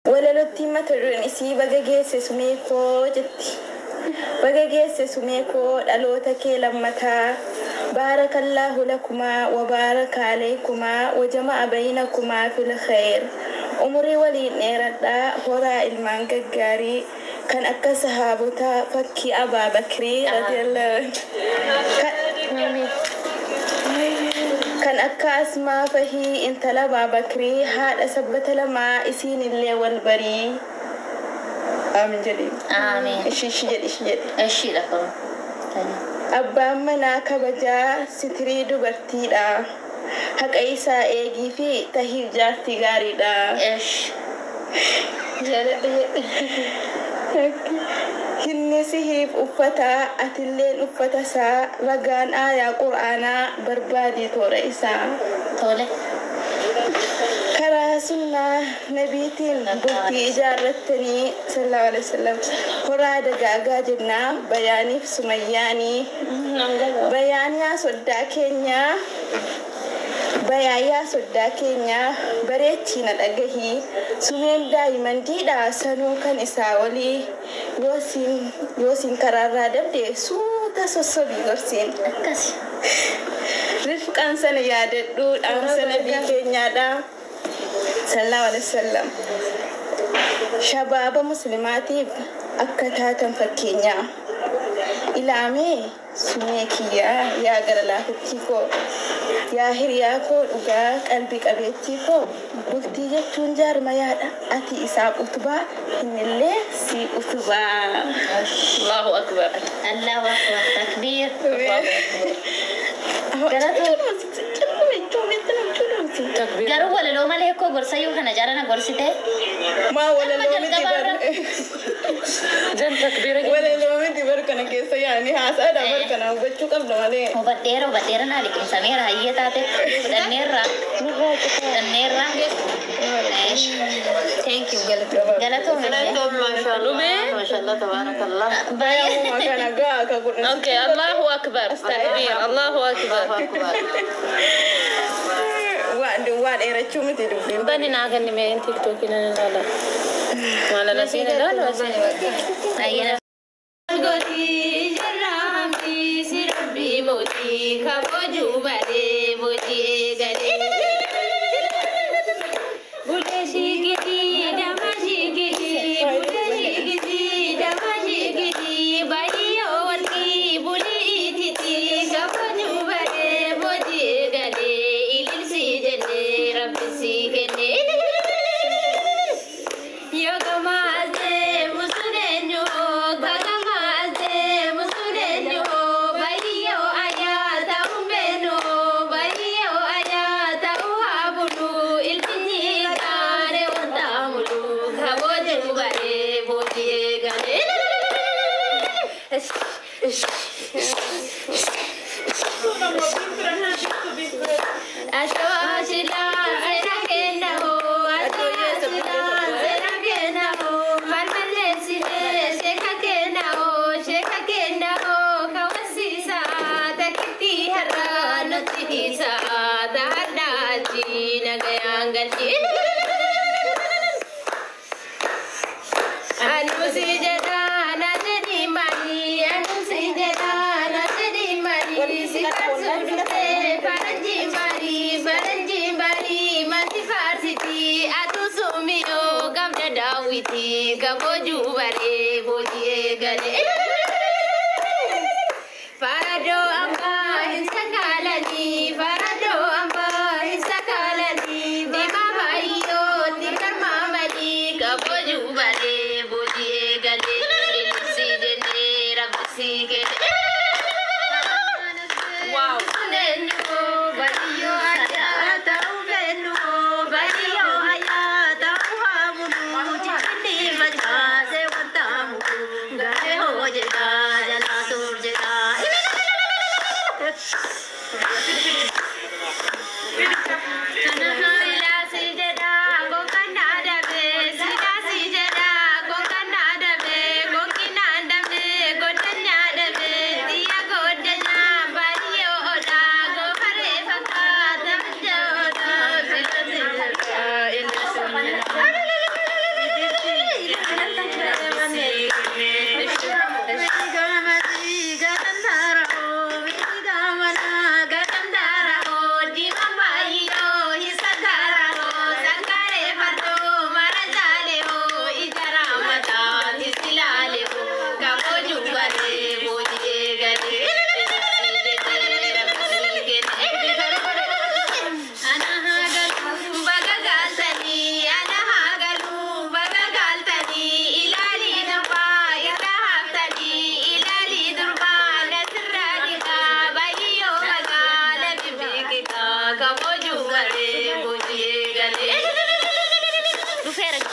ولا لطي ما ترنسي بجاجس سميكو جتي بجاجس سميكو ألوتك لما تا بارك الله لكما وبارك عليكما وجمع بينكما في الخير أمري ولي نيردا هراء المانجاري كان أكا صحابتا فكي أبا بكري رضي الله كان أكا أسماء فهي انت لبا بكري هذا سبت لما إسين اللي والبري آمين جديد آمين إشي جديد إيش لكم أبا منا كبجا ستري دبرتي دا حق إيسا إيجي في تهيب جارتي غاري دا إيش هني سهيب أفتا أتلين أفتا سا رغان آية قرآن بربادي توريسا تولي كرا سنة نبيتين بكي إجارتني صلى الله عليه وسلم قرآن دقاقا جبنا بياني في سمياني بياني أسودا كينيا bayaya sodda kenya bareci na dagahi sumen daiman dida sanu kan isawali yosin karara dabde su ta sossobi gorsin أكاسي rifkan sana ya daddu dan sana bi kenya da sallallahu alaihi wasallam shababa muslimati akkata tan fakenya ilame sumekiya ya garala ko يا هرياكو وجا قلبي قبيتيكو بفتي جتون جار ما يا أتي إساب أتبا إن اللي سي أتبا الله أكبر الله أكبر تكبير الله أكبر قالوا ولا لو ما ليكو قرصيو هنا جارنا قرصته ما ولا لو متبر جن تكبير ولا لو متبر كنا كيسة يعني هاسا دبر كنا بتشو قبل ما ليه وبدير نالكم سمير هي تاتك النيرة thank you galatu ما شاء الله تبارك الله ما كان جاك اوكي الله اكبر تكبير الله اكبر واد إيرتشو متدوبين بني ناقني من تيك توك لا ولا نسينا لا أينا غوتي جرامي سيربي موتي كابوجو بالي موتي غادي بولشي كيتي دماشي كيتي بولشي كيتي دماشي كيتي بايو وركي بولي تيتي كابوجو بالي موتي غادي إلسي جني ربي سيكني Kaboju bare boji gale farado amba insakalani farado amba insakalani dima bayo tikar mamali kaboju bare boji gale si jene rabsi gale wow nenu bayo aja tau benu bayo aya tau hamu jini maja se wanta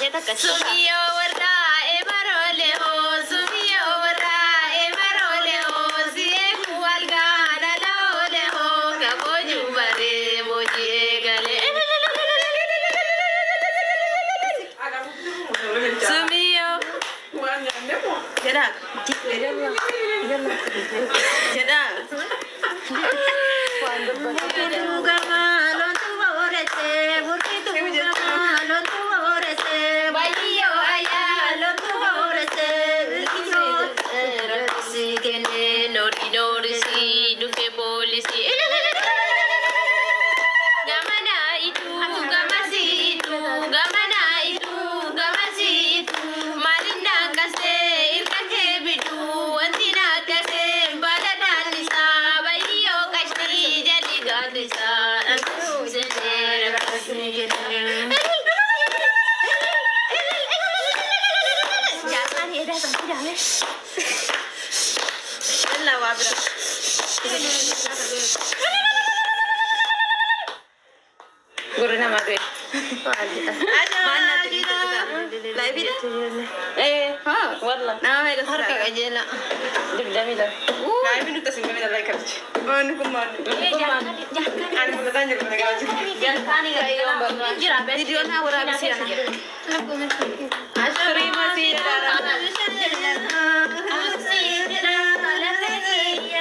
Sumiyo warra emarole ho, sumiyo warra emarole ho, siye kualgana laole ho, kaboju bare moji egale. Sumiyo. Jedang. Jedang. Guruna magre. Mana kita live ini? Wallah. Nama mereka harga aja lah. Jamila. Live ini tuh singkirnya like kerja. Mana kuman? Anu kita tanya ke mereka aja. Jangan kani kayak orang baru. Video na orang bisa na. Terima kasih.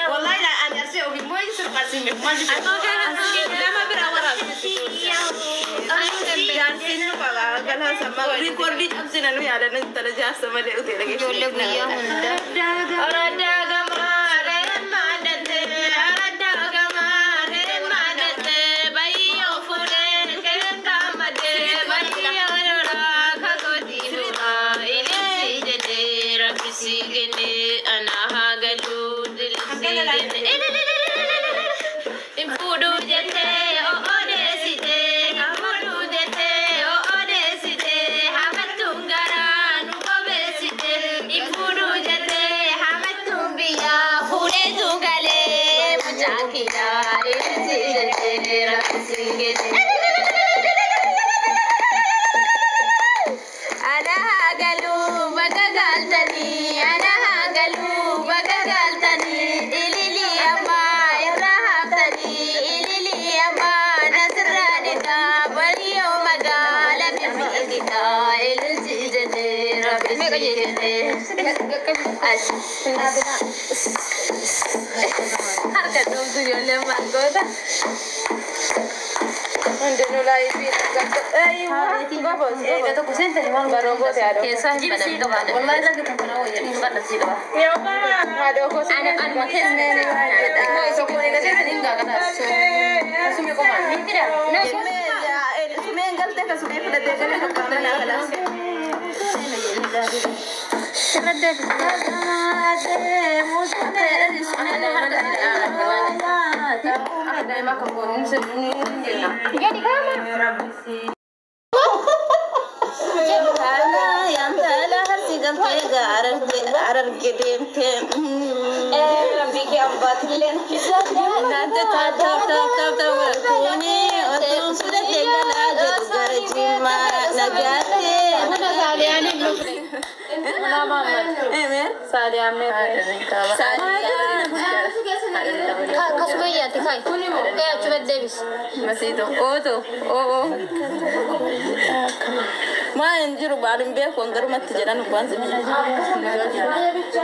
Wallah ya, anda sih obi mau justru kasih memang. Lama berawal. Jangan lupa kalau sama recording absen anu ya ada nanti terjadi sama dia udah lagi. Orang dagang mare madate, orang dagang mare madate, bayo fulen kenga made, bayo orang kagodi buka, ini si jadi rapisi gini, anak hagalu dilisi gini. Impudu jete, oh desite. Harga dulu yang lemah goda. Anda nulai biar gabus. Kata kusen tadi malam baru gua tiada. Kisah pada mana? Wallahi lagi pernah oh jadi pada sih doa. Ya ada kusen. Anak mungkin nenek. Mau isok boleh kasih tadi enggak kata. Sumi koman. Tidak. No sumi ya. Sumi enggak teh sumi pada dia kan kepala nak. Terada ada musuh dari sana ada makan pun seni jadi kamar yang salah harus jangan arar gedem lebih keempat len nanti tak kuni untuk sudah tinggal aja garjima nagate kalian ini nama Ahmed Sadi Ahmed kasih ya tikai kayak cuma Davis masih itu oh main juru balim be ko ngar mat jaran kwanza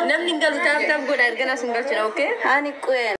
nam ningal tab gue dari gana sungal cina oke hani kuen